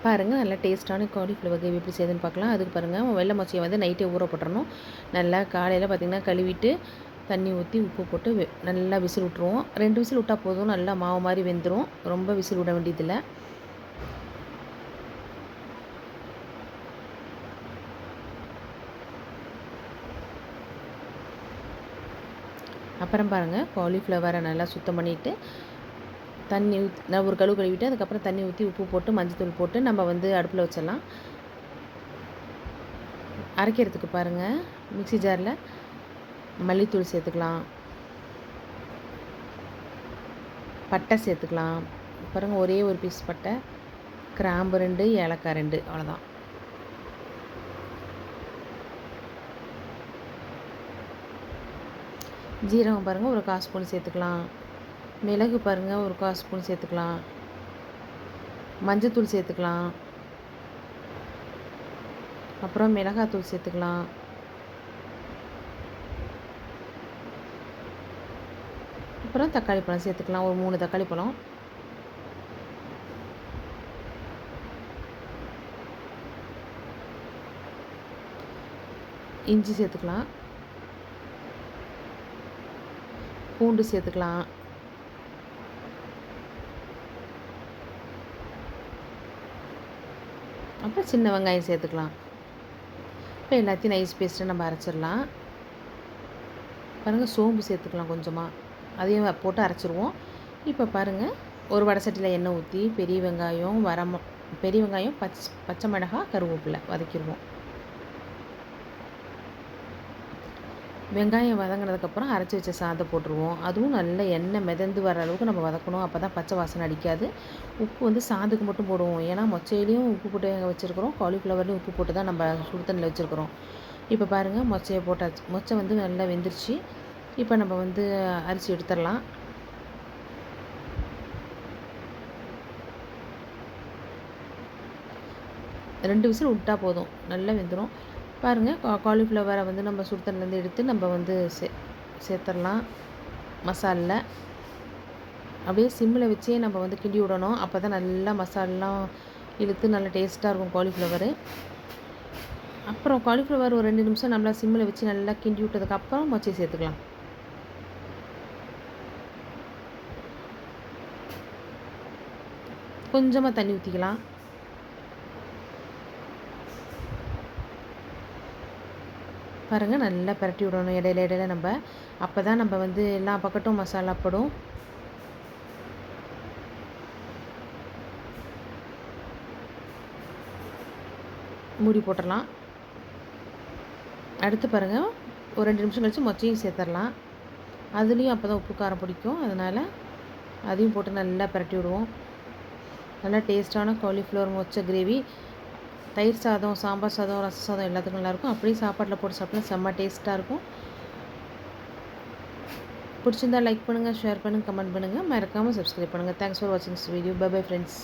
பாருங்கள் நல்லா டேஸ்ட்டான காலிஃப்ளவர் கிரேவி எப்படி செய்யுதுன்னு பார்க்கலாம். அதுக்கு பாருங்கள் வெள்ளை மொச்சையை வந்து நைட்டே ஊற போட்டுறணும். நல்லா காலையில் பார்த்திங்கன்னா கழுவிட்டு தண்ணி ஊற்றி உப்பு போட்டு நல்லா விசில் விட்ருவோம். 2 விசில் விட்டால் போதும், நல்லா மாவு மாதிரி வெந்துடும். ரொம்ப விசில் விட வேண்டியதில்லை. அப்புறம் பாருங்கள் காலிஃப்ளவரை நல்லா சுத்தம் பண்ணிவிட்டு தண்ணி நான் ஒரு கழுவு கழுவிட்டு அதுக்கப்புறம் தண்ணி ஊற்றி உப்பு போட்டு மஞ்சத்தூள் போட்டு நம்ம வந்து அடுப்பில் வச்சிடலாம். அரைக்கிறதுக்கு பாருங்கள் மிக்ஸி ஜாரில் மல்லித்தூள் சேர்த்துக்கலாம், பட்டை சேர்த்துக்கலாம். பாருங்கள் ஒரே ஒரு பீஸ் பட்டை, கிராம்பு 2, ஏலக்காய் 2, அவ்வளோதான். ஜீரகம் பாருங்கள் ஒரு 1/4 ஸ்பூன் சேர்த்துக்கலாம். மிளகு பாருங்கள் ஒரு 1/4 ஸ்பூன் சேர்த்துக்கலாம். மஞ்சத்தூள் சேர்த்துக்கலாம். அப்புறம் மிளகாத்தூள் சேர்த்துக்கலாம். அப்புறம் தக்காளி பழம் சேர்த்துக்கலாம், ஒரு 3 தக்காளி பழம். இஞ்சி சேர்த்துக்கலாம், பூண்டு சேர்த்துக்கலாம். அப்புறம் சின்ன வெங்காயம் சேர்த்துக்கலாம். இப்போ எல்லாத்தையும் நைஸ் பேஸ்ட்டாக நம்ம அரைச்சிடலாம். பாருங்கள் சோம்பு சேர்த்துக்கலாம் கொஞ்சமாக, அதையும் போட்டு அரைச்சிருவோம். இப்போ பாருங்கள் ஒரு வடை சட்டியில் எண்ணெய் ஊற்றி பெரிய வெங்காயம் பச்சை மிளகாய் கருவேப்பிலை வதக்கிடுவோம். வெங்காயம் வதங்கினதுக்கப்புறம் அரைச்சி வச்ச சாதத்தை போட்டுருவோம். அதுவும் நல்ல எண்ணெய் மிதந்து வர அளவுக்கு நம்ம வதக்கணும், அப்போ தான் பச்சை வாசனை அடிக்காது. உப்பு வந்து சாதத்துக்கு மட்டும் போடுவோம், ஏன்னா மொச்சையிலையும் உப்பு போட்டு வச்சுருக்கிறோம், காலிஃப்ளவர்லையும் உப்பு போட்டு தான் நம்ம சுடு தண்ணியில் வச்சுருக்கிறோம். இப்போ பாருங்கள் மொச்சையை போட்டாச்சு, மொச்சை வந்து நல்லா வெந்துருச்சு. இப்போ நம்ம வந்து அரிசி எடுத்துடலாம். ரெண்டு விசில் விட்டால் போதும், நல்லா வெந்துடும். பாருங்கள் காலிஃப்ளவரை வந்து நம்ம சுடு தண்ணிலேருந்து எடுத்து நம்ம வந்து சேர்த்துடலாம் மசாலில். அப்படியே சிம்மில் வச்சே நம்ம வந்து கிண்டி விடணும், அப்போ தான் நல்லா மசாலெலாம் இழுத்து நல்லா டேஸ்ட்டாக இருக்கும் காலிஃப்ளவரு. அப்புறம் காலிஃப்ளவர் ஒரு 2 நிமிஷம் நல்லா சிம்மில் வச்சு நல்லா கிண்டி விட்டதுக்கப்புறம் மொச்சை சேர்த்துக்கலாம். கொஞ்சமாக தண்ணி ஊற்றிக்கலாம். பாருங்கள் நல்லா பரட்டி விடணும் இடையில நம்ம, அப்போ தான் நம்ம வந்து எல்லா பக்கட்டும் மசாலா படும். மூடி போட்டுடலாம். அடுத்து பாருங்கள் ஒரு 2 நிமிஷம் கழித்து மொச்சையும் சேர்த்துடலாம். அதுலேயும் அப்போ தான் உப்பு காரம் பிடிக்கும், அதனால் அதையும் போட்டு நல்லா பரட்டி விடுவோம். நல்லா டேஸ்ட்டான காலிஃப்ளவர் மொச்சை கிரேவி தயிர் சாதம், சாம்பார் சாதம், ரச சாதம் எல்லாத்துக்கும் நல்லாயிருக்கும். அப்படியே சாப்பாட்டில் போட்டு சாப்பிட்டா செம்ம டேஸ்ட்டாக இருக்கும். பிடிச்சிருந்தால் லைக் பண்ணுங்கள், ஷேர் பண்ணுங்கள், கமெண்ட் பண்ணுங்கள், மறக்காமல் சப்ஸ்கிரைப் பண்ணுங்கள். தேங்க்ஸ் ஃபார் வாட்சிங் this video. Bye bye friends.